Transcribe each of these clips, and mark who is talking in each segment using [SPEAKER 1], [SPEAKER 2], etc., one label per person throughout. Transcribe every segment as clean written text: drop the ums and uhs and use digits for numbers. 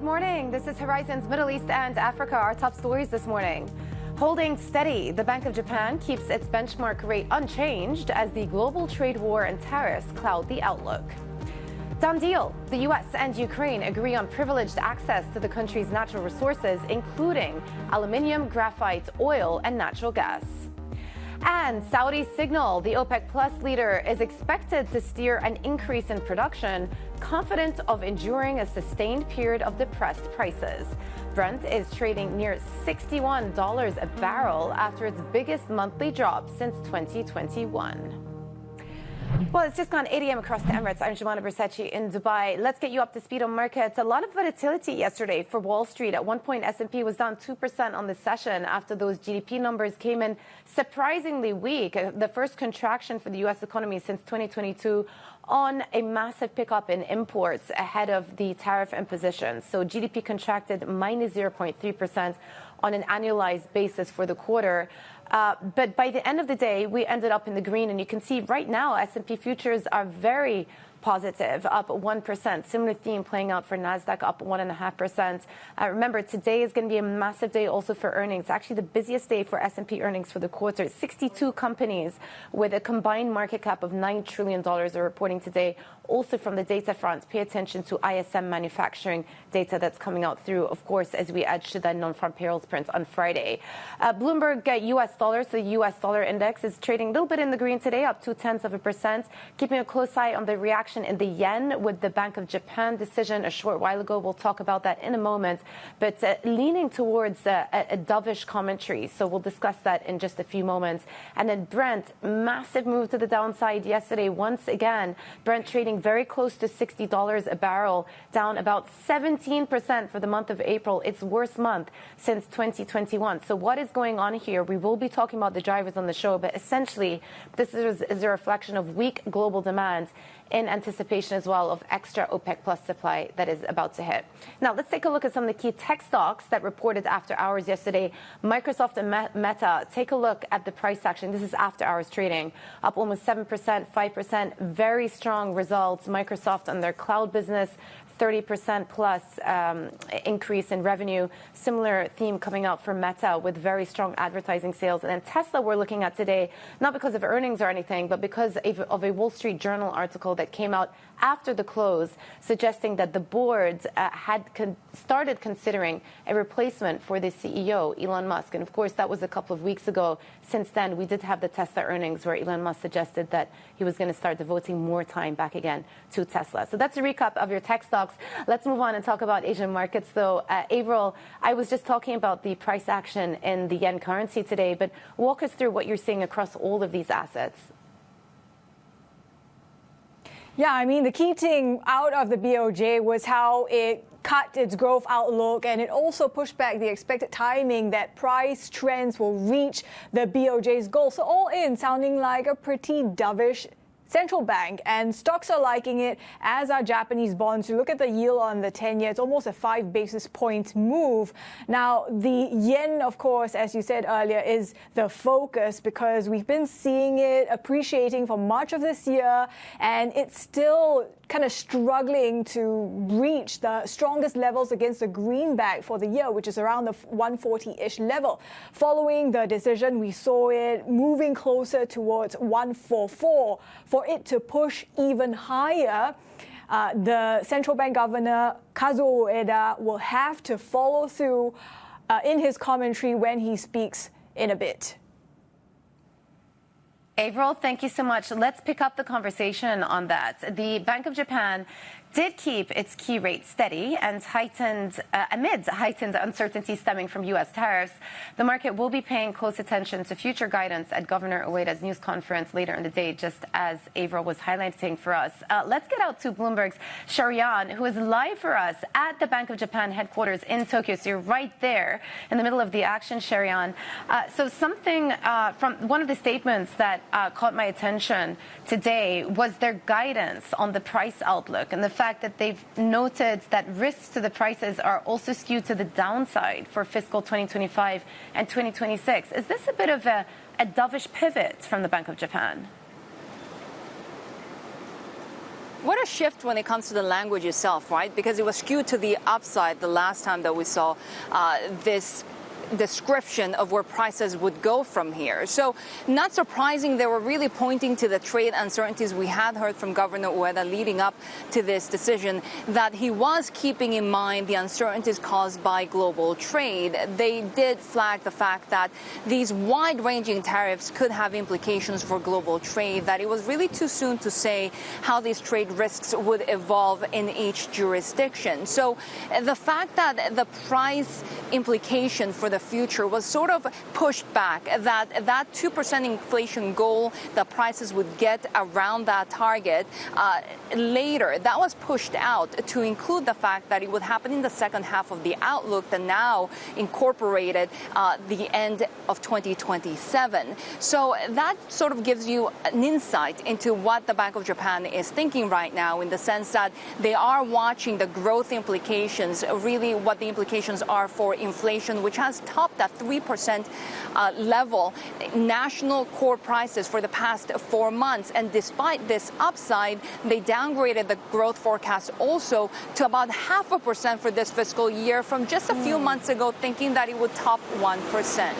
[SPEAKER 1] Good morning. This is Horizon's Middle East and Africa. Our top stories this morning. Holding steady, the Bank of Japan keeps its benchmark rate unchanged as the global trade war and tariffs cloud the outlook. Done deal. The U.S. and Ukraine agree on privileged access to the country's natural resources, including aluminium, graphite, oil, and natural gas. And Saudi signal the OPEC Plus leader is expected to steer an increase in production, confident of enduring a sustained period of depressed prices. Brent is trading near $61 a barrel after its biggest monthly drop since 2021. Well, it's just gone 8 a.m. across the Emirates. I'm Jumana Bersachi in Dubai. Let's get you up to speed on markets. A lot of volatility yesterday for Wall Street. At one point, S&P was down 2% on the session after those GDP numbers came in surprisingly weak. The first contraction for the U.S. economy since 2022 on a massive pickup in imports ahead of the tariff impositions. So GDP contracted minus 0.3% on an annualized basis for the quarter. But by the end of the day, we ended up in the green. And you can see right now, S&P futures are very positive, up 1%. Similar theme playing out for NASDAQ, up 1.5%. Remember, today is going to be a massive day also for earnings. Actually, the busiest day for S&P earnings for the quarter. 62 companies with a combined market cap of $9 trillion are reporting today. Also from the data front, pay attention to ISM manufacturing data that's coming out through, of course, as we edge to that non-farm payrolls print on Friday. Bloomberg U.S. dollars, the U.S. dollar index is trading a little bit in the green today, up 0.2%. Keeping a close eye on the reaction in the yen with the Bank of Japan decision a short while ago. We'll talk about that in a moment, but leaning towards a dovish commentary. So we'll discuss that in just a few moments. And then Brent, massive move to the downside yesterday. Once again, Brent trading very close to $60 a barrel, down about 17% for the month of April. Its worst month since 2021. So what is going on here? We will be talking about the drivers on the show, but essentially this is a reflection of weak global demand in anticipation as well of extra OPEC Plus supply that is about to hit. Now, let's take a look at some of the key tech stocks that reported after hours yesterday. Microsoft and Meta, take a look at the price action. This is after hours trading, up almost 7%, 5%. Very strong results. Microsoft on their cloud business, 30% plus increase in revenue. Similar theme coming out for Meta with very strong advertising sales. And then Tesla we're looking at today, not because of earnings or anything, but because of a Wall Street Journal article that came out after the close, suggesting that the board had started considering a replacement for the CEO, Elon Musk. And of course, that was a couple of weeks ago. Since then, we did have the Tesla earnings where Elon Musk suggested that he was going to start devoting more time back again to Tesla. So that's a recap of your tech stocks. Let's move on and talk about Asian markets, though. Avril, I was just talking about the price action in the yen currency today, but walk us through what you're seeing across all of these assets.
[SPEAKER 2] Yeah, I mean, the key thing out of the BOJ was how it cut its growth outlook, and it also pushed back the expected timing that price trends will reach the BOJ's goal. So all in, sounding like a pretty dovish central bank, and stocks are liking it, as are Japanese bonds. You look at the yield on the 10-year, it's almost a 5 basis point move. Now, the yen, of course, as you said earlier, is the focus because we've been seeing it appreciating for much of this year, and it's still kind of struggling to reach the strongest levels against the greenback for the year, which is around the 140-ish level. Following the decision, we saw it moving closer towards 144. For it to push even higher, the central bank governor, Kazuo Ueda, will have to follow through in his commentary when he speaks in a bit.
[SPEAKER 1] Avril, thank you so much. Let's pick up the conversation on that. The Bank of Japan did keep its key rate steady and amid heightened uncertainty stemming from U.S. tariffs. The market will be paying close attention to future guidance at Governor Ueda's news conference later in the day, just as Avril was highlighting for us. Let's get out to Bloomberg's Sharian, who is live for us at the Bank of Japan headquarters in Tokyo. So you're right there in the middle of the action, Sharian. So something from one of the statements that caught my attention today was their guidance on the price outlook and the fact that they've noted that risks to the prices are also skewed to the downside for fiscal 2025 and 2026. Is this a bit of a dovish pivot from the Bank of Japan?
[SPEAKER 3] what a shift when it comes to the language itself, right? Because it was skewed to the upside the last time that we saw this description of where prices would go from here. So not surprising, they were really pointing to the trade uncertainties we had heard from Governor Ueda leading up to this decision, that he was keeping in mind the uncertainties caused by global trade. They did flag the fact that these wide-ranging tariffs could have implications for global trade, that it was really too soon to say how these trade risks would evolve in each jurisdiction. So the fact that the price implication for the future was sort of pushed back, that 2% inflation goal, the prices would get around that target later, that was pushed out to include the fact that it would happen in the second half of the outlook that now incorporated the end of 2027. So that sort of gives you an insight into what the Bank of Japan is thinking right now, in the sense that they are watching the growth implications, really what the implications are for inflation, which has topped that 3% level, national core prices for the past 4 months. And despite this upside, they downgraded the growth forecast also to about 0.5% for this fiscal year from just a few months ago, thinking that it would top 1%.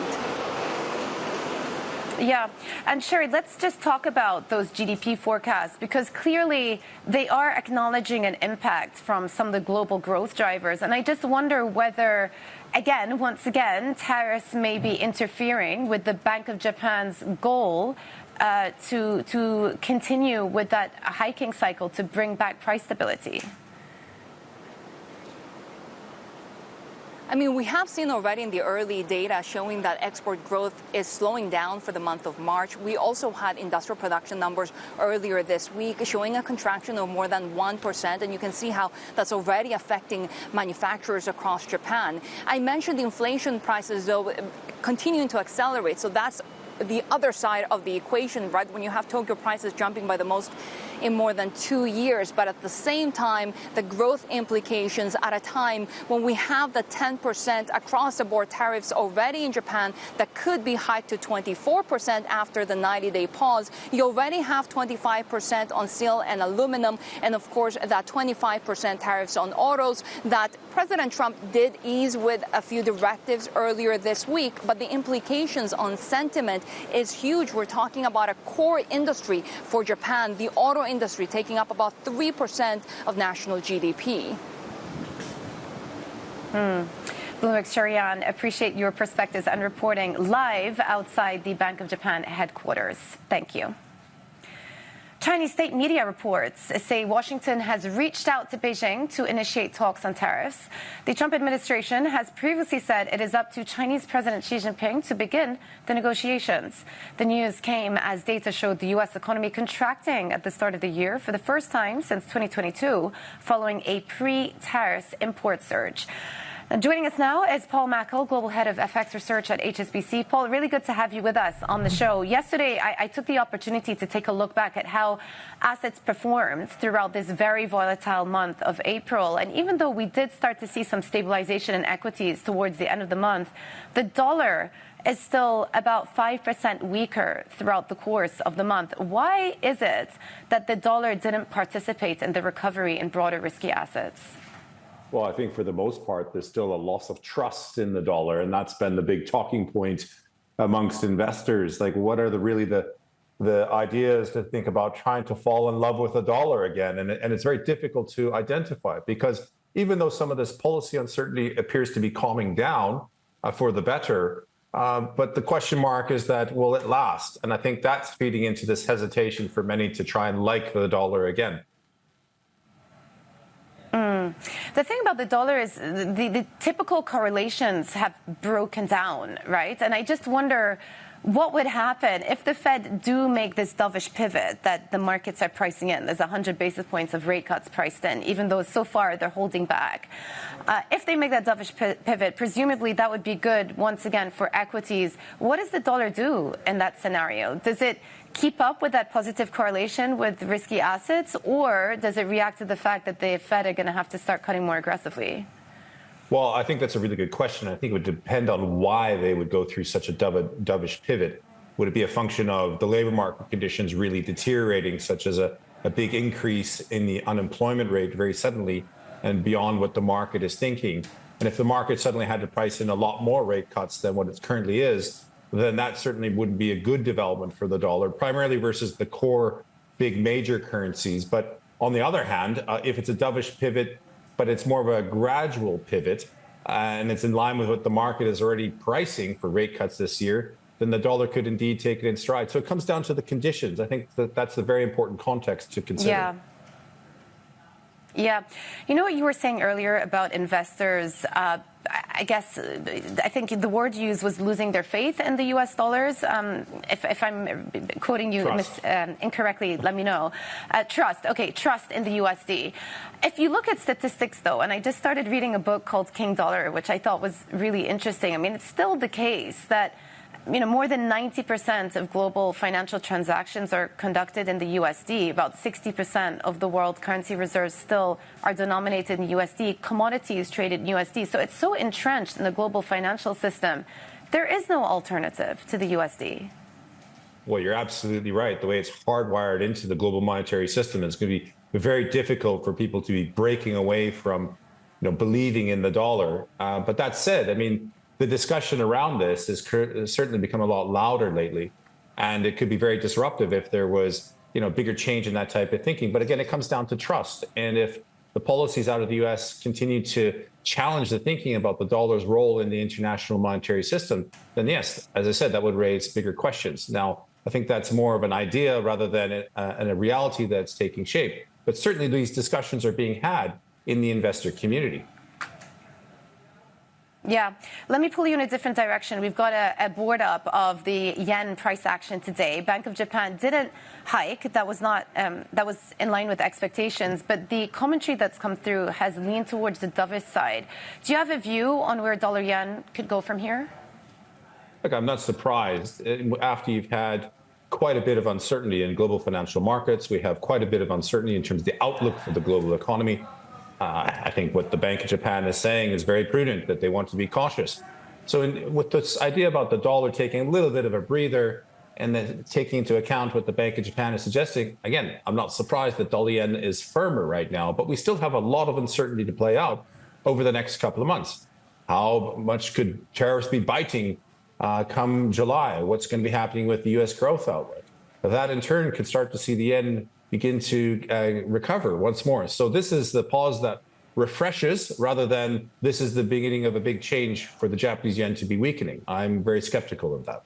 [SPEAKER 1] Yeah. And Sherry, let's just talk about those GDP forecasts, because clearly they are acknowledging an impact from some of the global growth drivers. And I just wonder whether, once again, tariffs may be interfering with the Bank of Japan's goal to continue with that hiking cycle to bring back price stability.
[SPEAKER 3] I mean, we have seen already in the early data showing that export growth is slowing down for the month of March. We also had industrial production numbers earlier this week showing a contraction of more than 1%. And you can see how that's already affecting manufacturers across Japan. I mentioned inflation prices, though, continuing to accelerate. So that's the other side of the equation, right? When you have Tokyo prices jumping by the most in more than 2 years, but at the same time, the growth implications at a time when we have the 10% across the board tariffs already in Japan that could be hiked to 24% after the 90-day pause. You already have 25% on steel and aluminum, and of course that 25% tariffs on autos that President Trump did ease with a few directives earlier this week, but the implications on sentiment is huge. We're talking about a core industry for Japan, the auto industry, taking up about 3% of national GDP.
[SPEAKER 1] Bloomberg's Sherry Yan, appreciate your perspectives and reporting live outside the Bank of Japan headquarters. Thank you. Chinese state media reports say Washington has reached out to Beijing to initiate talks on tariffs. The Trump administration has previously said it is up to Chinese President Xi Jinping to begin the negotiations. The news came as data showed the U.S. economy contracting at the start of the year for the first time since 2022, following a pre-tariff import surge. Joining us now is Paul Mackel, Global Head of FX Research at HSBC. Paul, really good to have you with us on the show. Yesterday, I took the opportunity to take a look back at how assets performed throughout this very volatile month of April. And even though we did start to see some stabilization in equities towards the end of the month, the dollar is still about 5% weaker throughout the course of the month. Why is it that the dollar didn't participate in the recovery in broader risky assets?
[SPEAKER 4] Well, I think for the most part, there's still a loss of trust in the dollar, and that's been the big talking point amongst investors. Like, what are the ideas to think about trying to fall in love with the dollar again? And it's very difficult to identify, because even though some of this policy uncertainty appears to be calming down for the better, but the question mark is that, will it last? And I think that's feeding into this hesitation for many to try and like the dollar again.
[SPEAKER 1] The thing about the dollar is the typical correlations have broken down, right? And I just wonder what would happen if the Fed do make this dovish pivot that the markets are pricing in. There's 100 basis points of rate cuts priced in, even though so far they're holding back. If they make that dovish pivot, presumably that would be good once again for equities. What does the dollar do in that scenario? Does it keep up with that positive correlation with risky assets, or does it react to the fact that the Fed are going to have to start cutting more aggressively?
[SPEAKER 4] Well, I think that's a really good question. I think it would depend on why they would go through such a dovish pivot. Would it be a function of the labor market conditions really deteriorating, such as a a big increase in the unemployment rate very suddenly and beyond what the market is thinking. And if the market suddenly had to price in a lot more rate cuts than what it currently is, then that certainly wouldn't be a good development for the dollar, primarily versus the core big major currencies. But on the other hand, if it's a dovish pivot, but it's more of a gradual pivot, and it's in line with what the market is already pricing for rate cuts this year, then the dollar could indeed take it in stride. So it comes down to the conditions. I think that's a very important context to consider.
[SPEAKER 1] Yeah. Yeah. You know what you were saying earlier about investors, I think the word used was losing their faith in the U.S. dollars. If I'm quoting you incorrectly, let me know. Trust in the USD. If you look at statistics, though, and I just started reading a book called King Dollar, which I thought was really interesting. I mean, it's still the case that more than 90% of global financial transactions are conducted in the USD. About 60% of the world currency reserves still are denominated in USD. Commodities traded in USD. So it's so entrenched in the global financial system. There is no alternative to the USD.
[SPEAKER 4] Well, you're absolutely right. The way it's hardwired into the global monetary system, it's going to be very difficult for people to be breaking away from, believing in the dollar. But that said, I mean, the discussion around this has certainly become a lot louder lately, and it could be very disruptive if there was, bigger change in that type of thinking. But again, it comes down to trust. And if the policies out of the U.S. continue to challenge the thinking about the dollar's role in the international monetary system, then yes, as I said, that would raise bigger questions. Now, I think that's more of an idea rather than a reality that's taking shape. But certainly these discussions are being had in the investor community.
[SPEAKER 1] Yeah. Let me pull you in a different direction. We've got a board up of the yen price action today. Bank of Japan didn't hike. That was in line with expectations. But the commentary that's come through has leaned towards the dovish side. Do you have a view on where dollar yen could go from here?
[SPEAKER 4] Look, I'm not surprised. After you've had quite a bit of uncertainty in global financial markets, we have quite a bit of uncertainty in terms of the outlook for the global economy. I think what the Bank of Japan is saying is very prudent, that they want to be cautious. So with this idea about the dollar taking a little bit of a breather and then taking into account what the Bank of Japan is suggesting, again, I'm not surprised that dollar yen is firmer right now, but we still have a lot of uncertainty to play out over the next couple of months. How much could tariffs be biting come July? What's going to be happening with the U.S. growth outlook? That in turn could start to see the yen begin to recover once more. So this is the pause that refreshes rather than this is the beginning of a big change for the Japanese yen to be weakening. I'm very skeptical of that.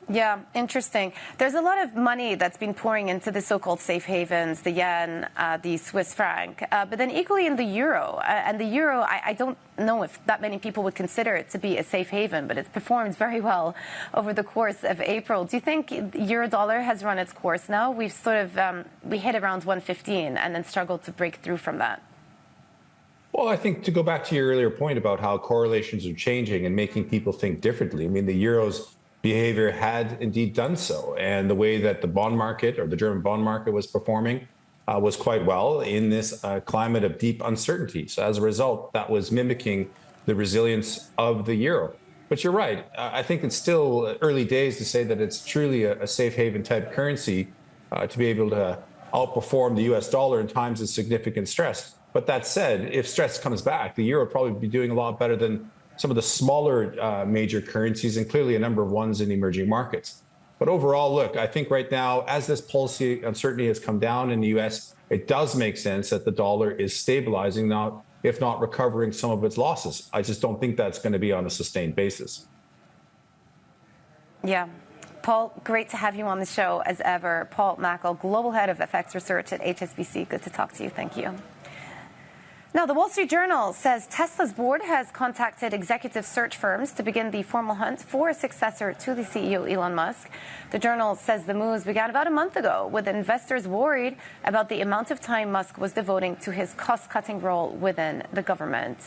[SPEAKER 1] Yeah, interesting. There's a lot of money that's been pouring into the so-called safe havens, the yen, the Swiss franc, but then equally in the euro. And the euro, I don't know if that many people would consider it to be a safe haven, but it's performed very well over the course of April. Do you think euro dollar has run its course now? We've sort of, we hit around 115 and then struggled to break through from that.
[SPEAKER 4] Well, I think to go back to your earlier point about how correlations are changing and making people think differently, I mean, the euro's behavior had indeed done so. And the way that the bond market or the German bond market was performing was quite well in this climate of deep uncertainty. So as a result, that was mimicking the resilience of the euro. But you're right. I think it's still early days to say that it's truly a safe haven type currency to be able to outperform the US dollar in times of significant stress. But that said, if stress comes back, the euro will probably be doing a lot better than some of the smaller major currencies and clearly a number of ones in emerging markets. But overall, look, I think right now, as this policy uncertainty has come down in the U.S., it does make sense that the dollar is stabilizing now, if not recovering some of its losses. I just don't think that's going to be on a sustained basis.
[SPEAKER 1] Yeah. Paul, great to have you on the show as ever. Paul Mackel, Global Head of FX Research at HSBC. Good to talk to you. Thank you. Now, the Wall Street Journal says Tesla's board has contacted executive search firms to begin the formal hunt for a successor to the CEO, Elon Musk. The Journal says the moves began about a month ago, with investors worried about the amount of time Musk was devoting to his cost-cutting role within the government.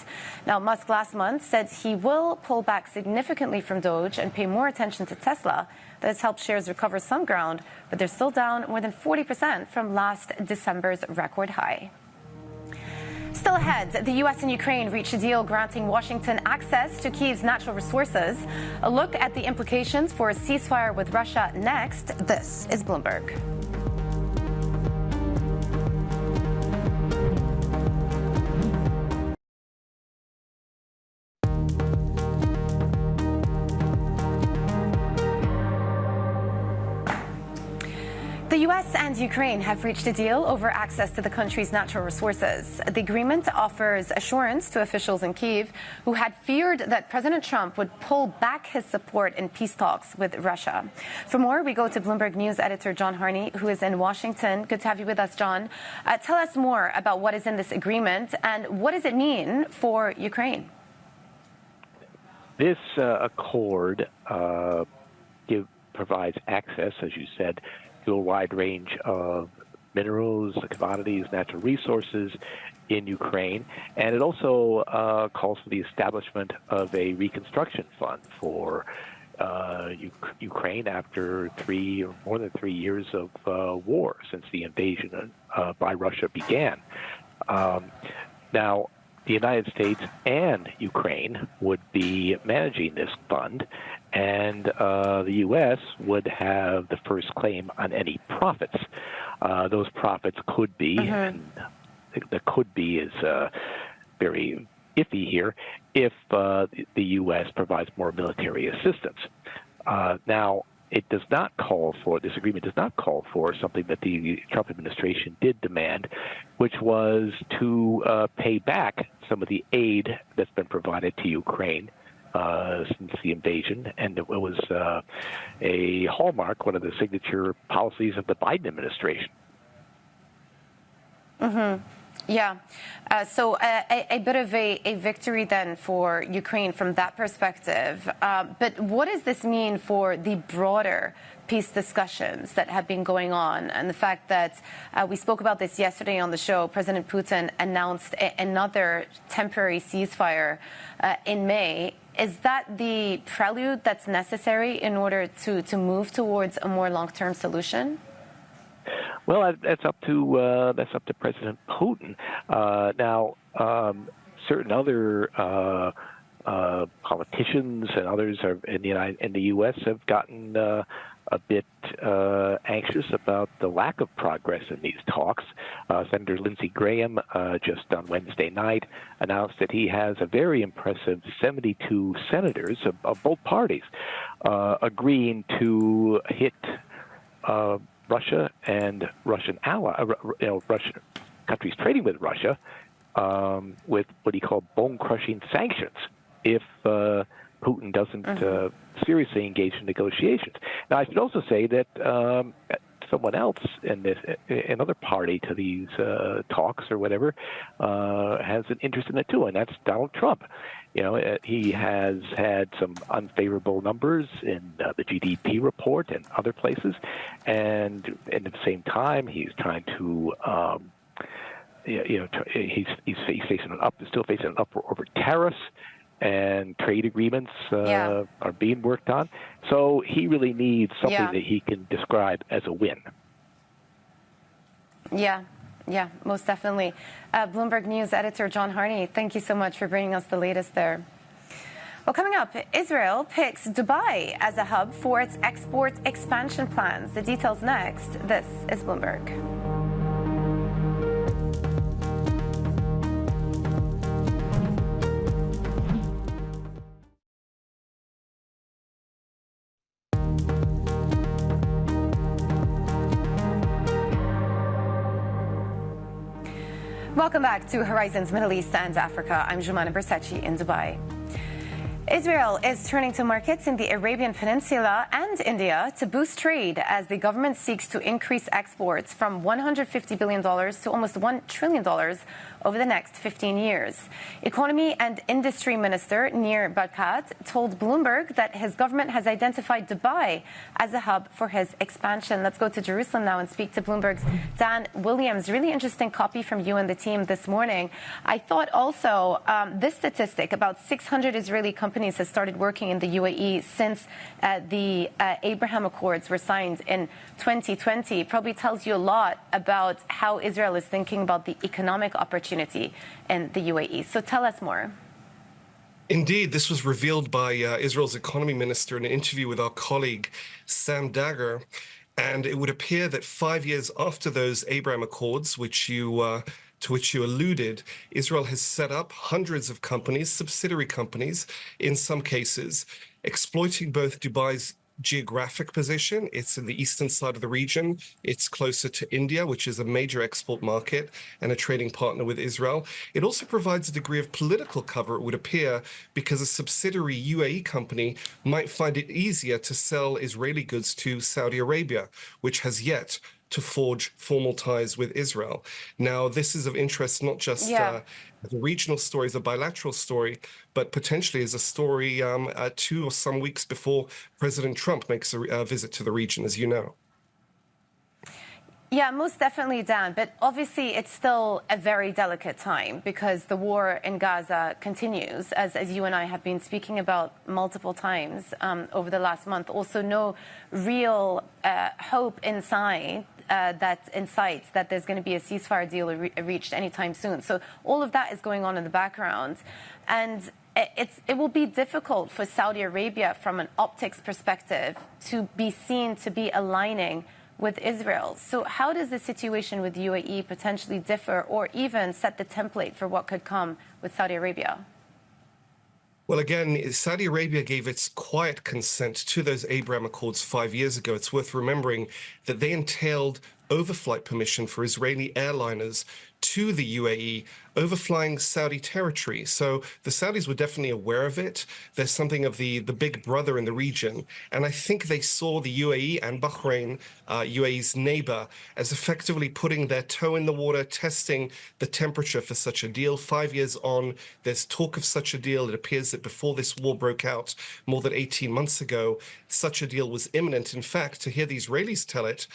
[SPEAKER 1] Now, Musk last month said he will pull back significantly from Doge and pay more attention to Tesla. That has helped shares recover some ground, but they're still down more than 40% from last December's record high. Still ahead, the U.S. and Ukraine reached a deal granting Washington access to Kyiv's natural resources. A look at the implications for a ceasefire with Russia next. This is Bloomberg. The U.S. and Ukraine have reached a deal over access to the country's natural resources. The agreement offers assurance to officials in Kyiv who had feared that President Trump would pull back his support in peace talks with Russia. For more, we go to Bloomberg News editor John Harney, who is in Washington. Good to have you with us, John. Tell us more about what is in this agreement and what does it mean for Ukraine?
[SPEAKER 5] This accord provides access, as you said, to a wide range of minerals, commodities, natural resources in Ukraine. And it also calls for the establishment of a reconstruction fund for Ukraine after more than 3 years of war since the invasion by Russia began. Now, the United States and Ukraine would be managing this fund, and the U.S. would have the first claim on any profits. Those profits could be, and the could be is very iffy here, if the U.S. provides more military assistance. Now, it does not call for, this agreement does not call for something that the Trump administration did demand, which was to pay back some of the aid that's been provided to Ukraine since the invasion. And it was a hallmark, one of the signature policies of the Biden administration.
[SPEAKER 1] Yeah. So a bit of a victory then for Ukraine from that perspective. But what does this mean for the broader peace discussions that have been going on? And the fact that we spoke about this yesterday on the show, President Putin announced another temporary ceasefire in May. Is that the prelude that's necessary in order to move towards a more long-term solution?
[SPEAKER 5] Well, that's up to President Putin. Now, certain other politicians and others in the U.S. have gotten a bit anxious about the lack of progress in these talks. Senator Lindsey Graham just on Wednesday night announced that he has a very impressive 72 senators of both parties agreeing to hit Russia and Russian Russian countries trading with Russia with what he called bone-crushing sanctions if Putin doesn't seriously engage in negotiations. Now, I should also say that someone else in another party to these talks or whatever has an interest in it too, and that's Donald Trump. You know, he has had some unfavorable numbers in the GDP report and other places, and at the same time, he's trying to, he's still facing an uproar over tariffs, and trade agreements are being worked on. So he really needs something that he can describe as a win. Yeah, most definitely. Bloomberg News editor John Harney, thank you so much for bringing us the latest there. Well, coming up, Israel picks Dubai as a hub for its export expansion plans. The details next. This is Bloomberg. Welcome back to Horizons Middle East and Africa. I'm Jumana Bersachi in Dubai. Israel is turning to markets in the Arabian Peninsula and India to boost trade as the government seeks to increase exports from $150 billion to almost $1 trillion over the next 15 years. Economy and Industry Minister Nir Barkat told Bloomberg that his government has identified Dubai as a hub for his expansion. Let's go to Jerusalem now and speak to Bloomberg's Dan Williams. Really interesting copy from you and the team this morning. I thought also this statistic, about 600 Israeli companies has started working in the UAE since the Abraham Accords were signed in 2020, probably tells you a lot about how Israel is thinking about the economic opportunity in the UAE. So tell us more.
[SPEAKER 6] Indeed, this was revealed by Israel's economy minister in an interview with our colleague Sam Dagger. And it would appear that 5 years after those Abraham Accords, to which you alluded, Israel has set up hundreds of companies, subsidiary companies, in some cases, exploiting both Dubai's geographic position. It's in the eastern side of the region. It's closer to India, which is a major export market and a trading partner with Israel. It also provides a degree of political cover, it would appear, because a subsidiary UAE company might find it easier to sell Israeli goods to Saudi Arabia, which has yet to forge formal ties with Israel. Now, this is of interest not just as a regional story, as a bilateral story, but potentially as a story 2 or some weeks before President Trump makes a visit to the region, as you know.
[SPEAKER 1] Yeah, most definitely, Dan. But obviously, it's still a very delicate time because the war in Gaza continues, as you and I have been speaking about multiple times over the last month. Also, no real hope inside that incites that there's going to be a ceasefire deal reached anytime soon. So all of that is going on in the background. And it will be difficult for Saudi Arabia from an optics perspective to be seen to be aligning with Israel. So how does the situation with UAE potentially differ or even set the template for what could come with Saudi Arabia?
[SPEAKER 6] Well, again, Saudi Arabia gave its quiet consent to those Abraham Accords 5 years ago. It's worth remembering that they entailed overflight permission for Israeli airliners to the UAE overflying Saudi territory. So the Saudis were definitely aware of it. There's something of the big brother in the region. And I think they saw the UAE and Bahrain, UAE's neighbor, as effectively putting their toe in the water, testing the temperature for such a deal. 5 years on, there's talk of such a deal. It appears that before this war broke out more than 18 months ago, such a deal was imminent. In fact, to hear the Israelis tell it,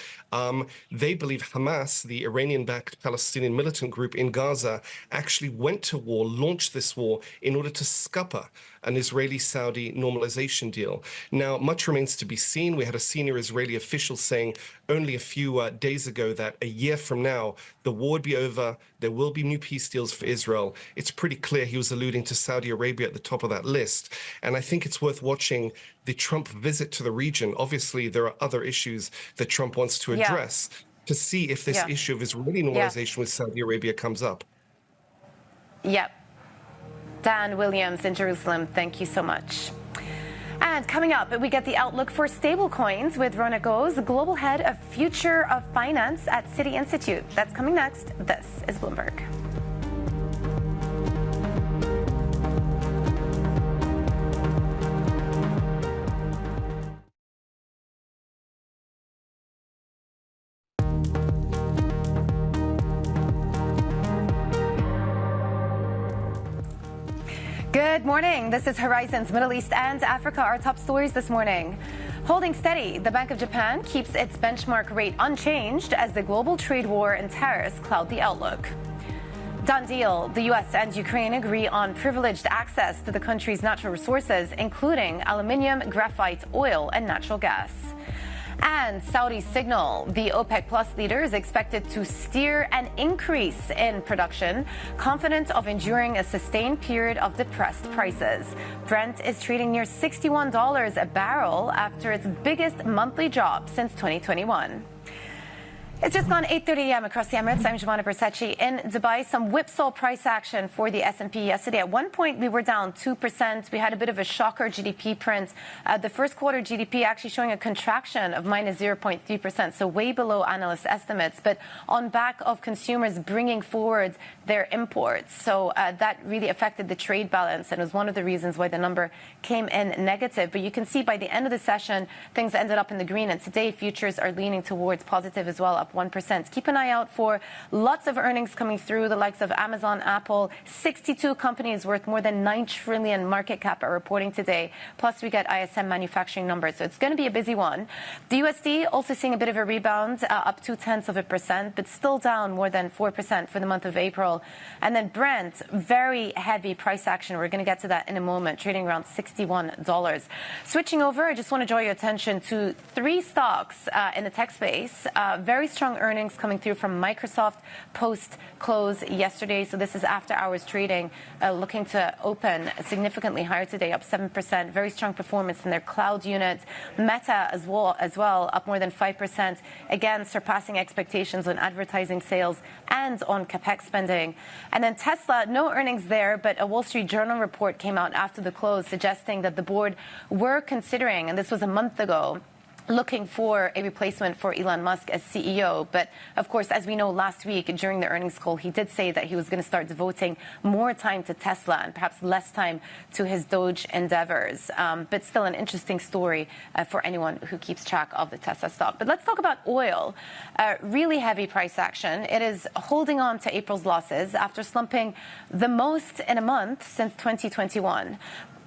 [SPEAKER 6] they believe Hamas, the Iranian-backed Palestinian militant group in Gaza, actually went to war, launched this war in order to scupper an Israeli-Saudi normalization deal. Now, much remains to be seen. We had a senior Israeli official saying only a few days ago that a year from now, the war would be over, there will be new peace deals for Israel. It's pretty clear he was alluding to Saudi Arabia at the top of that list. And I think it's worth watching the Trump visit to the region. Obviously, there are other issues that Trump wants to address to see if this issue of Israeli normalization with Saudi Arabia comes up.
[SPEAKER 1] Yep. Dan Williams in Jerusalem, thank you so much. And coming up, we get the outlook for stablecoins with Ronit Ghose, global head of future of finance at Citi Institute. That's coming next. This is Bloomberg. Good morning. This is Horizons Middle East and Africa. Our top stories this morning. Holding steady, the Bank of Japan keeps its benchmark rate unchanged as the global trade war and tariffs cloud the outlook. Done deal. The U.S. and Ukraine agree on privileged access to the country's natural resources, including aluminium, graphite, oil, and natural gas. And Saudi signal the OPEC Plus leader is expected to steer an increase in production, confident of enduring a sustained period of depressed prices. Brent is trading near $61 a barrel after its biggest monthly drop since 2021. It's just gone 8:30 a.m. across the Emirates. I'm Giovanna Bersace in Dubai. Some whipsaw price action for the S&P yesterday. At one point, we were down 2%. We had a bit of a shocker GDP print. The first quarter GDP actually showing a contraction of minus 0.3%, so way below analyst estimates, but on back of consumers bringing forward their imports. So that really affected the trade balance and was one of the reasons why the number came in negative. But you can see by the end of the session, things ended up in the green. And today, futures are leaning towards positive as well, up 1%. Keep an eye out for lots of earnings coming through, the likes of Amazon, Apple. 62 companies worth more than 9 trillion market cap are reporting today. Plus, we get ISM manufacturing numbers. So it's going to be a busy one. The USD also seeing a bit of a rebound, up 0.2%, but still down more than 4% for the month of April. And then Brent, very heavy price action. We're going to get to that in a moment, trading around $61. Switching over, I just want to draw your attention to 3 stocks in the tech space. Very strong strong earnings coming through from Microsoft post-close yesterday. So this is after-hours trading, looking to open significantly higher today, up 7%. Very strong performance in their cloud unit. Meta as well, up more than 5%. Again, surpassing expectations on advertising sales and on capex spending. And then Tesla, no earnings there, but a Wall Street Journal report came out after the close suggesting that the board were considering, and this was a month ago, looking for a replacement for Elon Musk as CEO. But of course, as we know, last week during the earnings call, he did say that he was going to start devoting more time to Tesla and perhaps less time to his Doge endeavors. But still an interesting story for anyone who keeps track of the Tesla stock. But let's talk about oil. Really heavy price action. It is holding on to April's losses after slumping the most in a month since 2021.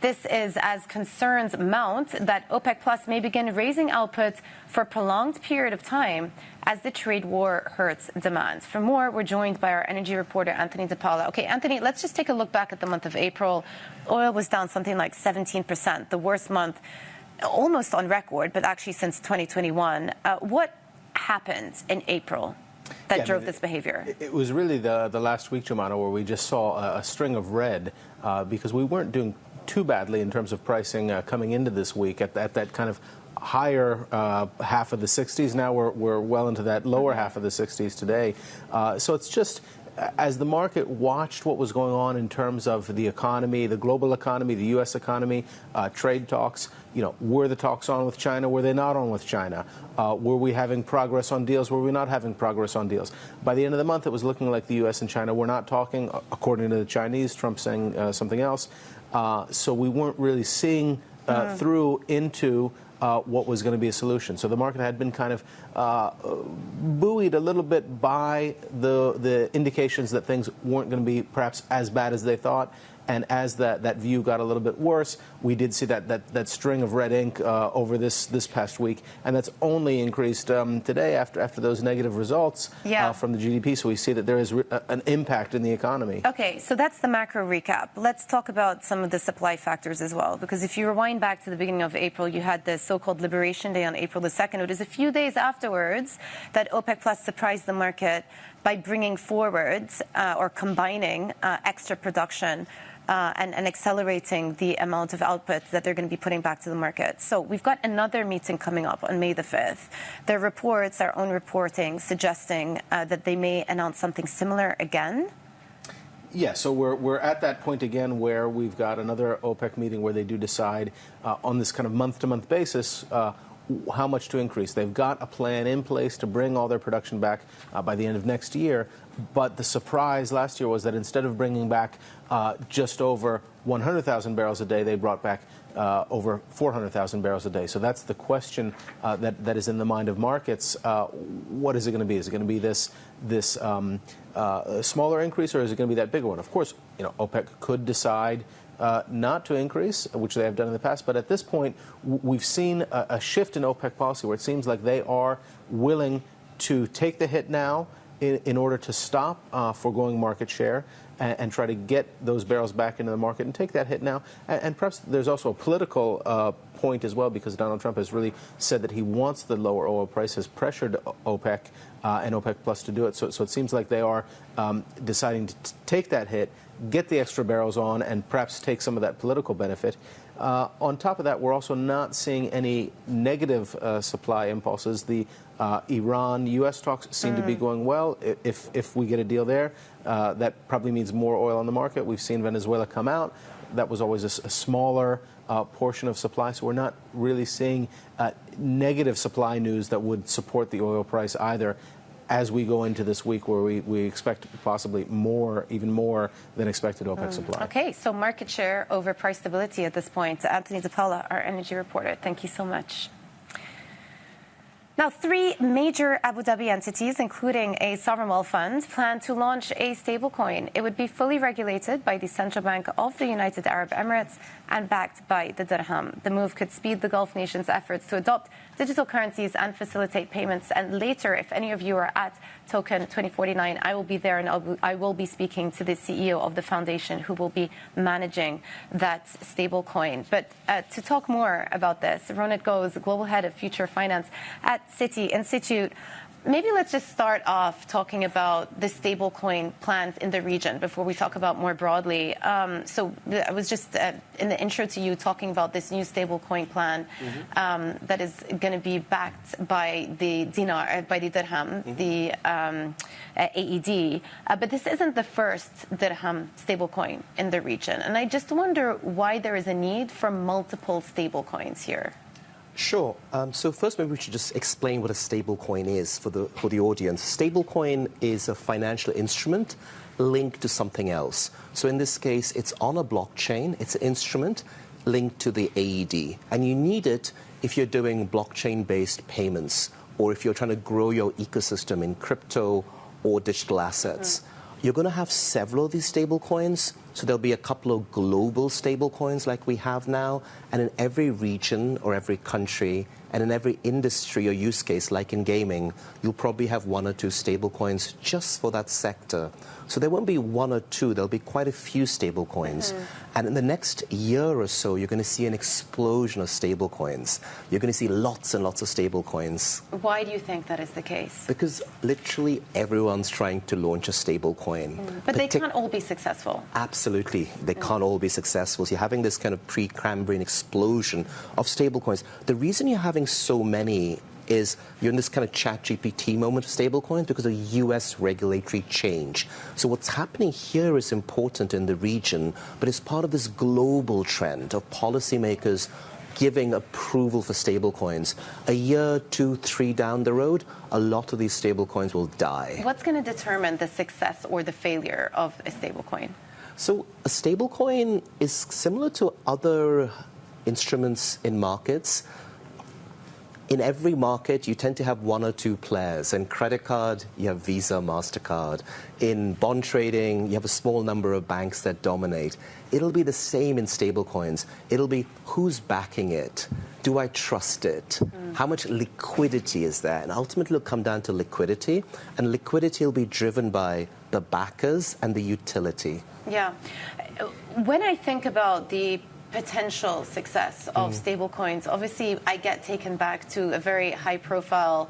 [SPEAKER 1] This is as concerns mount that OPEC Plus may begin raising output for a prolonged period of time as the trade war hurts demand. For more, we're joined by our energy reporter, Anthony DePaula. Okay, Anthony, let's just take a look back at the month of April. Oil was down something like 17%, the worst month almost on record, but actually since 2021. What happened in April that drove this behavior?
[SPEAKER 7] It was really the last week, Jumana, where we just saw a string of red because we weren't doing too badly in terms of pricing coming into this week at that kind of higher half of the 60s. Now we're well into that lower half of the 60s today. So it's just as the market watched what was going on in terms of the economy, the global economy, the U.S. economy, trade talks, were the talks on with China? Were they not on with China? Were we having progress on deals? Were we not having progress on deals? By the end of the month, it was looking like the U.S. and China were not talking, according to the Chinese, Trump saying something else. So we weren't really seeing through into what was going to be a solution. So the market had been kind of buoyed a little bit by the indications that things weren't going to be perhaps as bad as they thought. And as that view got a little bit worse, we did see that string of red ink over this past week, and that's only increased today after those negative results from the GDP. So we see that there is an impact in the economy.
[SPEAKER 1] Okay, so that's the macro recap. Let's talk about some of the supply factors as well, because if you rewind back to the beginning of April, you had the so-called Liberation Day on April the 2nd. It was a few days afterwards that OPEC Plus surprised the market by bringing forward or combining extra production and accelerating the amount of output that they're going to be putting back to the market. So we've got another meeting coming up on May the 5th. There are reports, our own reporting, suggesting that they may announce something similar again.
[SPEAKER 7] Yeah, so we're at that point again where we've got another OPEC meeting where they do decide on this kind of month-to-month basis how much to increase. They've got a plan in place to bring all their production back by the end of next year. But the surprise last year was that instead of bringing back just over 100,000 barrels a day, they brought back over 400,000 barrels a day. So that's the question that is in the mind of markets. What is it going to be? Is it going to be this smaller increase, or is it going to be that bigger one? Of course, OPEC could decide not to increase, which they have done in the past. But at this point, we've seen a shift in OPEC policy where it seems like they are willing to take the hit now in order to stop foregoing market share and try to get those barrels back into the market and take that hit now. And perhaps there's also a political point as well, because Donald Trump has really said that he wants the lower oil price, has pressured OPEC and OPEC Plus to do it. So it seems like they are deciding to take that hit, get the extra barrels on, and perhaps take some of that political benefit. On top of that, we're also not seeing any negative supply impulses. The Iran-U.S. talks seem to be going well. If we get a deal there, that probably means more oil on the market. We've seen Venezuela come out. That was always a smaller portion of supply, so we're not really seeing negative supply news that would support the oil price either, as we go into this week where we expect possibly even more than expected OPEC supply. Okay,
[SPEAKER 1] so market share over price stability at this point. Anthony DePaula, our energy reporter, thank you so much. Now, 3 major Abu Dhabi entities, including a sovereign wealth fund, plan to launch a stablecoin. It would be fully regulated by the Central Bank of the United Arab Emirates and backed by the dirham. The move could speed the Gulf nations' efforts to adopt digital currencies and facilitate payments. And later, if any of you are at Token 2049, I will be there, and I will be speaking to the CEO of the foundation who will be managing that stablecoin. But to talk more about this, Ronit Ghose, Global Head of Future Finance at Citi Institute. Maybe let's just start off talking about the stablecoin plans in the region before we talk about more broadly. So I was just in the intro to you talking about this new stablecoin plan that is going to be backed by the dinar, by the dirham, the AED. But this isn't the first dirham stablecoin in the region. And I just wonder why there is a need for multiple stablecoins here.
[SPEAKER 8] Sure. So first, maybe we should just explain what a stablecoin is for the audience. Stablecoin is a financial instrument linked to something else. So in this case, it's on a blockchain. It's an instrument linked to the AED. And you need it if you're doing blockchain-based payments or if you're trying to grow your ecosystem in crypto or digital assets. You're going to have several of these stablecoins. So there'll be a couple of global stablecoins like we have now. And in every region or every country and in every industry or use case, like in gaming, you'll probably have one or two stablecoins just for that sector. So there won't be one or two. There'll be quite a few stablecoins. And in the next year or so, you're going to see an explosion of stablecoins. You're going to see lots and lots of stablecoins.
[SPEAKER 1] Why do you think that is the case?
[SPEAKER 8] Because literally everyone's trying to launch a stablecoin.
[SPEAKER 1] But they can't all be successful.
[SPEAKER 8] Absolutely. They can't all be successful. So you're having this kind of pre-Cambrian explosion of stablecoins. The reason you're having so many is you're in this kind of ChatGPT moment of stablecoins because of US regulatory change. So what's happening here is important in the region, but it's part of this global trend of policymakers giving approval for stablecoins. A year, 2, 3 down the road, a lot of these stablecoins will die.
[SPEAKER 1] What's going to determine the success or the failure of a stablecoin?
[SPEAKER 8] So a stablecoin is similar to other instruments in markets. In every market, you tend to have one or two players. In credit card, you have Visa, MasterCard. In bond trading, you have a small number of banks that dominate. It'll be the same in stablecoins. It'll be who's backing it? Do I trust it? How much liquidity is there? And ultimately, it'll come down to liquidity. And liquidity will be driven by the backers and the utility.
[SPEAKER 1] Yeah. When I think about the potential success of stablecoins, obviously I get taken back to a very high-profile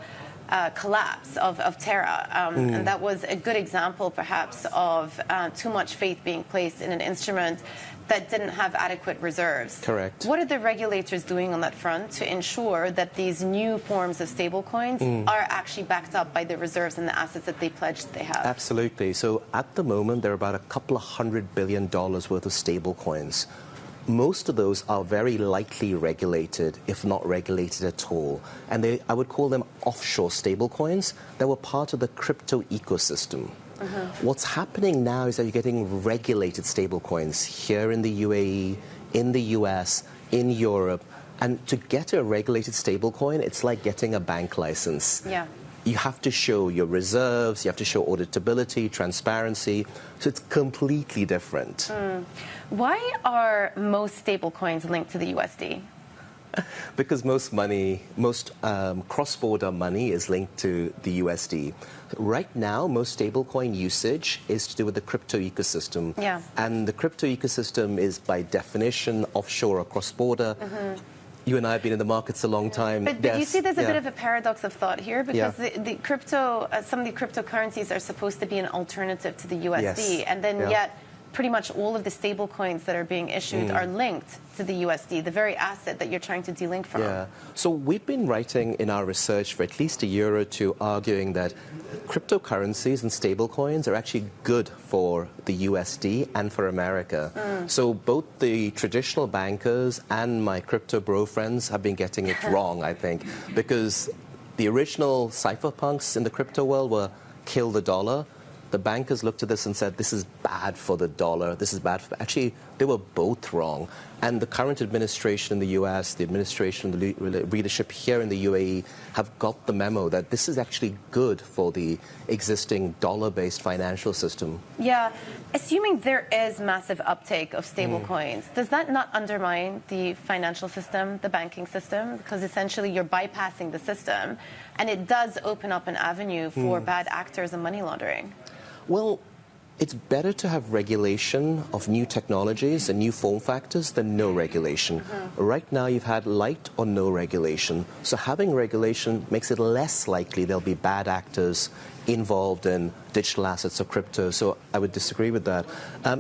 [SPEAKER 1] collapse of Terra. And that was a good example, perhaps, of too much faith being placed in an instrument that didn't have adequate reserves.
[SPEAKER 8] Correct.
[SPEAKER 1] What are the regulators doing on that front to ensure that these new forms of stablecoins are actually backed up by the reserves and the assets that they pledged they have?
[SPEAKER 8] Absolutely. So at the moment, there are about a couple of $100 billion worth of stablecoins. Most of those are very lightly regulated, if not regulated at all. And I would call them offshore stablecoins that were part of the crypto ecosystem. What's happening now is that you're getting regulated stablecoins here in the UAE, in the US, in Europe. And to get a regulated stablecoin, it's like getting a bank license.
[SPEAKER 1] Yeah.
[SPEAKER 8] You have to show your reserves, you have to show auditability, transparency. So it's completely different.
[SPEAKER 1] Why are most stablecoins linked to the USD?
[SPEAKER 8] Because most cross-border money is linked to the USD. Right now, most stablecoin usage is to do with the crypto ecosystem.
[SPEAKER 1] Yeah.
[SPEAKER 8] And the crypto ecosystem is, by definition, offshore or cross-border. You and I have been in the markets a long time.
[SPEAKER 1] But you see there's a bit of a paradox of thought here because the crypto, some of the cryptocurrencies are supposed to be an alternative to the USD. And then yet pretty much all of the stable coins that are being issued are linked to the USD, the very asset that you're trying to delink from.
[SPEAKER 8] Yeah. So we've been writing in our research for at least a year or two arguing that cryptocurrencies and stablecoins are actually good for the USD and for America. So both the traditional bankers and my crypto bro friends have been getting it wrong, I think, because the original cypherpunks in the crypto world were kill the dollar. The bankers looked at this and said, this is bad for the dollar, this is bad for... Actually, they were both wrong. And the current administration in the US, the administration, the leadership here in the UAE have got the memo that this is actually good for the existing dollar-based financial system.
[SPEAKER 1] Yeah. Assuming there is massive uptake of stable coins, does that not undermine the financial system, the banking system? Because essentially you're bypassing the system, and it does open up an avenue for bad actors and money laundering.
[SPEAKER 8] Well, It's better to have regulation of new technologies and new form factors than no regulation. Right now, you've had light or no regulation. So having regulation makes it less likely there'll be bad actors involved in digital assets or crypto. So I would disagree with that.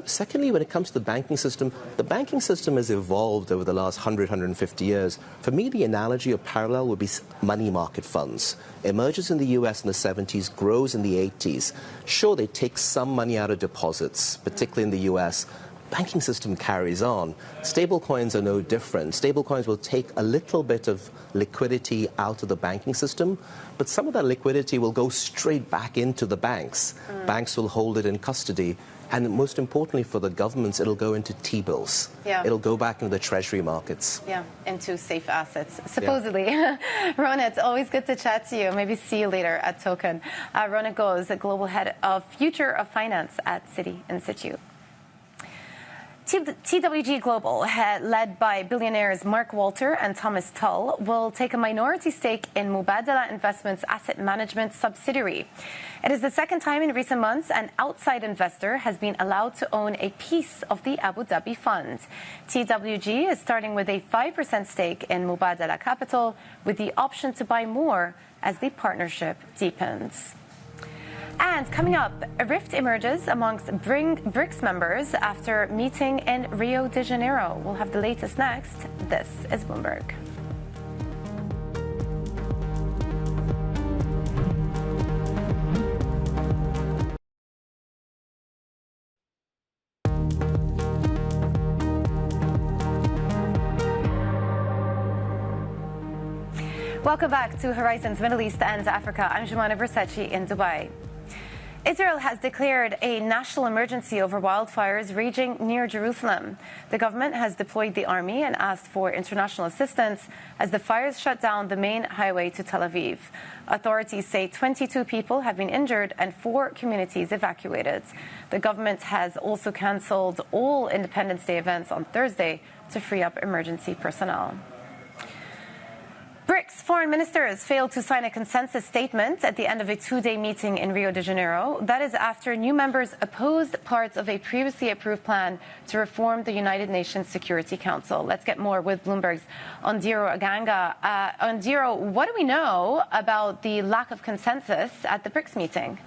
[SPEAKER 8] Secondly, when it comes to the banking system has evolved over the last 100, 150 years. For me, the analogy or parallel would be money market funds. Emerges in the US in the 70s, grows in the 80s. Sure, they take some money out of deposits, particularly in the US. Banking system carries on. Stablecoins are no different. Stablecoins will take a little bit of liquidity out of the banking system, but some of that liquidity will go straight back into the banks. Banks will hold it in custody. And most importantly for the governments, it'll go into T-bills.
[SPEAKER 1] Yeah.
[SPEAKER 8] It'll go back into the treasury markets.
[SPEAKER 1] Yeah, into safe assets, supposedly. Yeah. Ronit, it's always good to chat to you. Maybe see you later at Token. Ronit Ghose, the Global Head of Future of Finance at Citi Institute. TWG Global, led by billionaires Mark Walter and Thomas Tull, will take a minority stake in Mubadala Investments Asset Management subsidiary. It is the second time in recent months an outside investor has been allowed to own a piece of the Abu Dhabi fund. TWG is starting with a 5% stake in Mubadala Capital, with the option to buy more as the partnership deepens. And coming up, a rift emerges amongst BRICS members after meeting in Rio de Janeiro. We'll have the latest next. This is Bloomberg. Welcome back to Horizons Middle East and Africa. I'm Jumana Versace in Dubai. Israel has declared a national emergency over wildfires raging near Jerusalem. The government has deployed the army and asked for international assistance as the fires shut down the main highway to Tel Aviv. Authorities say 22 people have been injured and 4 communities evacuated. The government has also cancelled all Independence Day events on Thursday to free up emergency personnel. BRICS foreign ministers failed to sign a consensus statement at the end of a 2-day meeting in Rio de Janeiro. That is after new members opposed parts of a previously approved plan to reform the United Nations Security Council. Let's get more with Bloomberg's Ondiro Aganga. Ondiro, what do we know about the lack of consensus at the BRICS meeting?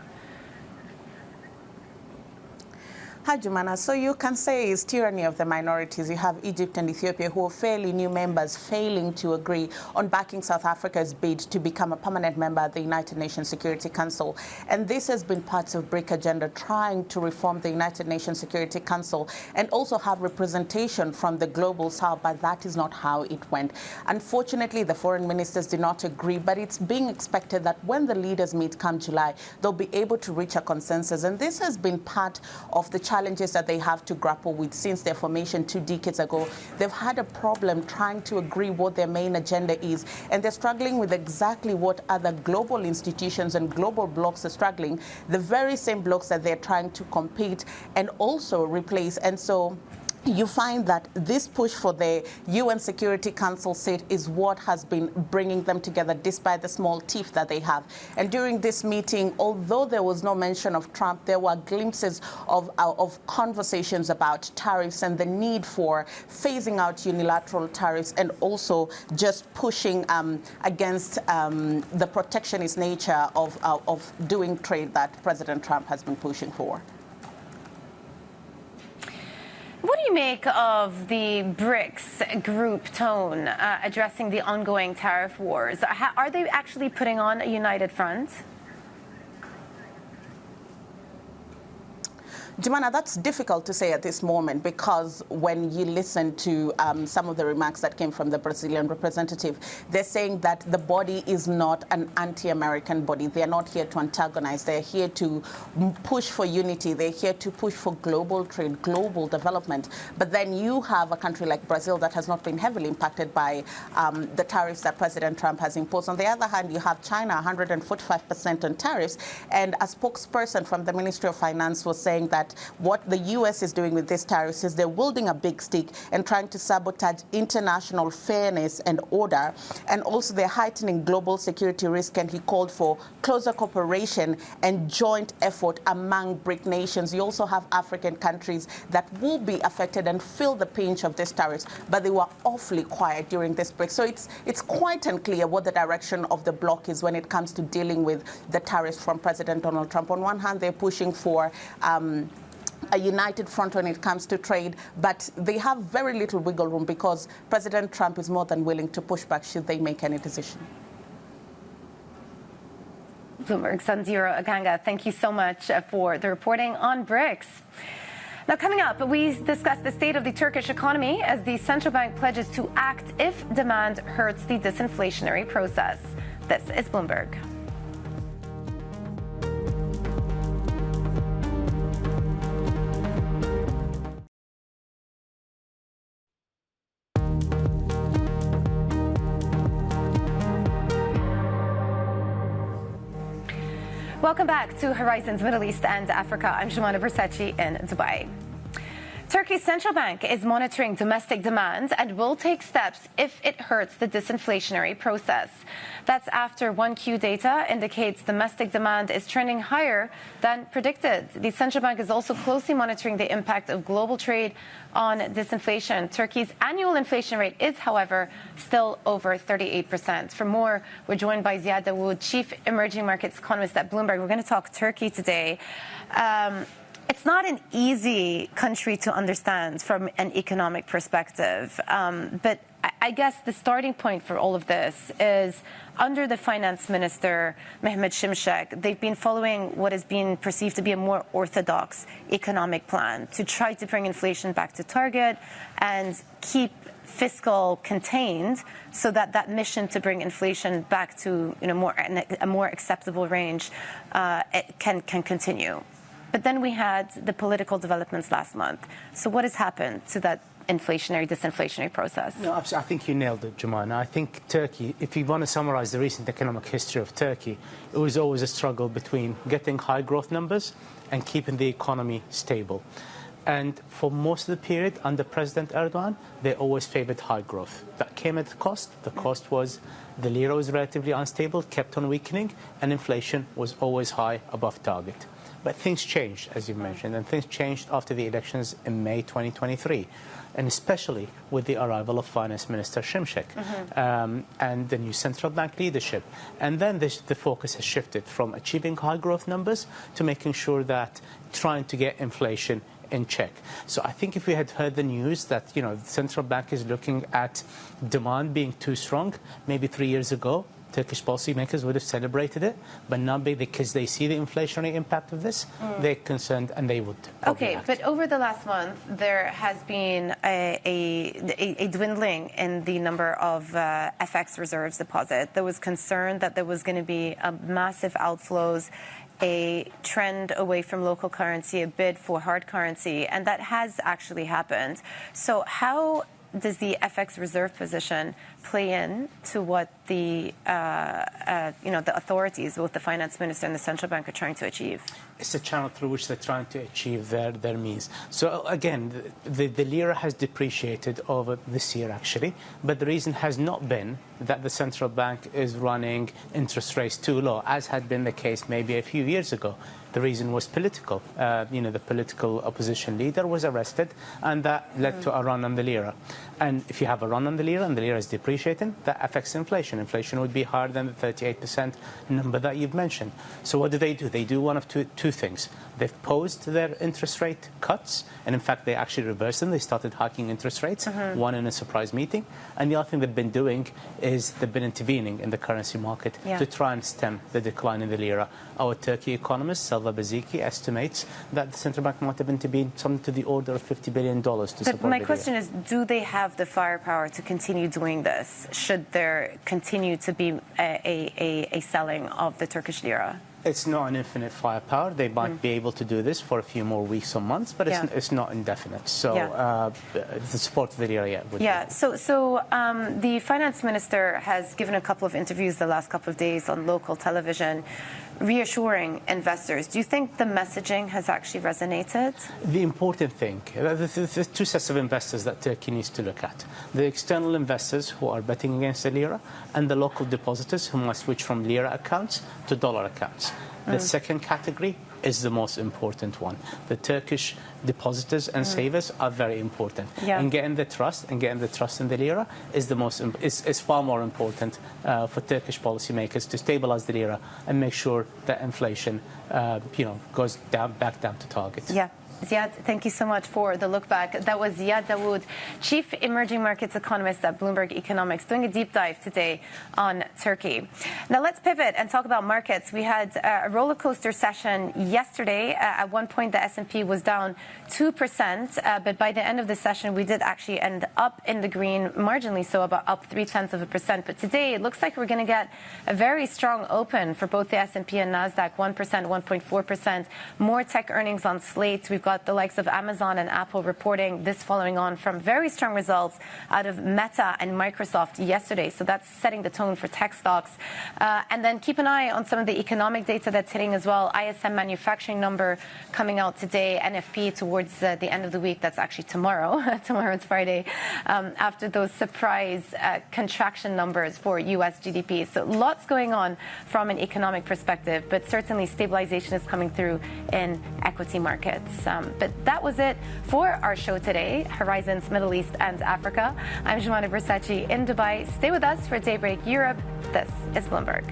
[SPEAKER 9] Hi, Jumana. So you can say it's tyranny of the minorities. You have Egypt and Ethiopia, who are fairly new members, failing to agree on backing South Africa's bid to become a permanent member of the United Nations Security Council. And this has been part of BRIC agenda, trying to reform the United Nations Security Council and also have representation from the global south, but that is not how it went. Unfortunately, the foreign ministers did not agree, but it's being expected that when the leaders meet come July, they'll be able to reach a consensus. And this has been part of the challenges that they have to grapple with since their formation 2 decades ago. They've had a problem trying to agree what their main agenda is, and they're struggling with exactly what other global institutions and global blocs are struggling, the very same blocs that they're trying to compete and also replace. And so you find that this push for the UN Security Council seat is what has been bringing them together, despite the small teeth that they have. And during this meeting, although there was no mention of Trump, there were glimpses of conversations about tariffs and the need for phasing out unilateral tariffs and also just pushing against the protectionist nature of doing trade that President Trump has been pushing for.
[SPEAKER 1] What do you make of the BRICS group tone addressing the ongoing tariff wars? Are they actually putting on a united front?
[SPEAKER 9] Jumana, that's difficult to say at this moment, because when you listen to some of the remarks that came from the Brazilian representative, they're saying that the body is not an anti-American body. They're not here to antagonize. They're here to push for unity. They're here to push for global trade, global development. But then you have a country like Brazil that has not been heavily impacted by the tariffs that President Trump has imposed. On the other hand, you have China, 145% on tariffs. And a spokesperson from the Ministry of Finance was saying that that what the U.S. is doing with these tariffs is they're wielding a big stick and trying to sabotage international fairness and order, and also they're heightening global security risk, and he called for closer cooperation and joint effort among BRIC nations. You also have African countries that will be affected and feel the pinch of these tariffs, but they were awfully quiet during this break. So it's quite unclear what the direction of the bloc is when it comes to dealing with the tariffs from President Donald Trump. On one hand, they're pushing for a united front when it comes to trade, but they have very little wiggle room because President Trump is more than willing to push back should they make any decision.
[SPEAKER 1] Bloomberg Sanziro Aganga, thank you so much for the reporting on BRICS. Now, coming up, we discuss the state of the Turkish economy as the central bank pledges to act if demand hurts the disinflationary process. This is Bloomberg. Welcome back to Horizons Middle East and Africa. I'm Shimona Versace in Dubai. Turkey's central bank is monitoring domestic demand and will take steps if it hurts the disinflationary process. That's after 1Q data indicates domestic demand is trending higher than predicted. The central bank is also closely monitoring the impact of global trade on disinflation. Turkey's annual inflation rate is, however, still over 38%. For more, we're joined by Ziad Dawood, Chief Emerging Markets Economist at Bloomberg. We're going to talk Turkey today. It's not an easy country to understand from an economic perspective, but I guess the starting point for all of this is under the finance minister, Mehmet Şimşek, they've been following what has been perceived to be a more orthodox economic plan to try to bring inflation back to target and keep fiscal contained so that that mission to bring inflation back to a more acceptable range can continue. But then we had the political developments last month. So what has happened to that disinflationary process?
[SPEAKER 10] No, I think you nailed it, Jemina. I think Turkey, if you want to summarize the recent economic history of Turkey, it was always a struggle between getting high growth numbers and keeping the economy stable. And for most of the period under President Erdogan, they always favored high growth. That came at a cost. The cost was the lira was relatively unstable, kept on weakening, and inflation was always high above target. But things changed, as you mentioned, and things changed after the elections in May 2023, and especially with the arrival of Finance Minister Şimşek and the new central bank leadership. And then the focus has shifted from achieving high growth numbers to making sure that trying to get inflation in check. So I think if we had heard the news that, the central bank is looking at demand being too strong, maybe 3 years ago, Turkish policymakers would have celebrated it, but not because they see the inflationary impact of this. They're concerned and they would.
[SPEAKER 1] Okay,
[SPEAKER 10] act.
[SPEAKER 1] But over the last month, there has been a dwindling in the number of FX reserves deposit. There was concern that there was going to be massive outflows, a trend away from local currency, a bid for hard currency, and that has actually happened. So how does the FX reserve position play in to what the authorities, both the finance minister and the central bank, are trying to achieve?
[SPEAKER 10] It's a channel through which they're trying to achieve their means. So again, the lira has depreciated over this year, actually, but the reason has not been that the central bank is running interest rates too low, as had been the case maybe a few years ago. The reason was political. The political opposition leader was arrested, and that led to a run on the lira. And if you have a run on the lira and the lira is depreciating, that affects inflation. Inflation would be higher than the 38% number that you've mentioned. So what do? They do one of two things. They've paused their interest rate cuts, and in fact, they actually reversed them. They started hiking interest rates, one in a surprise meeting. And the other thing they've been doing is they've been intervening in the currency market to try and stem the decline in the lira. Our Turkey economist, Selva Baziki, estimates that the central bank might have intervened something to the order of $50 billion to support the lira.
[SPEAKER 1] But my question is, do they have the firepower to continue doing this? Should there continue to be a selling of the Turkish lira?
[SPEAKER 10] It's not an infinite firepower. They might be able to do this for a few more weeks or months, but it's not indefinite. So the support of the lira would be.
[SPEAKER 1] So the finance minister has given a couple of interviews the last couple of days on local television, reassuring investors. Do you think the messaging has actually resonated?
[SPEAKER 10] The important thing, the two sets of investors that Turkey needs to look at. The external investors who are betting against the lira and the local depositors who might switch from lira accounts to dollar accounts. The second category is the most important one. The Turkish depositors and savers are very important. And getting the trust in the lira is far more important for Turkish policymakers to stabilize the lira and make sure that inflation goes back down to target.
[SPEAKER 1] Ziad, thank you so much for the look back. That was Ziad Dawood, Chief Emerging Markets Economist at Bloomberg Economics, doing a deep dive today on Turkey. Now let's pivot and talk about markets. We had a roller coaster session yesterday. At one point, the S&P was down 2%, but by the end of the session, we did actually end up in the green, marginally so, about up 0.3%. But today, it looks like we're going to get a very strong open for both the S&P and NASDAQ, 1%, 1.4%. More tech earnings on slate. We've got the likes of Amazon and Apple reporting, this following on from very strong results out of Meta and Microsoft yesterday. So that's setting the tone for tech stocks. And then keep an eye on some of the economic data that's hitting as well. ISM manufacturing number coming out today, NFP towards the end of the week. That's actually tomorrow. Tomorrow is Friday. After those surprise contraction numbers for US GDP. So lots going on from an economic perspective, but certainly stabilization is coming through in equity markets. But that was it for our show today, Horizons Middle East and Africa. I'm Jumana Versace in Dubai. Stay with us for Daybreak Europe. This is Bloomberg.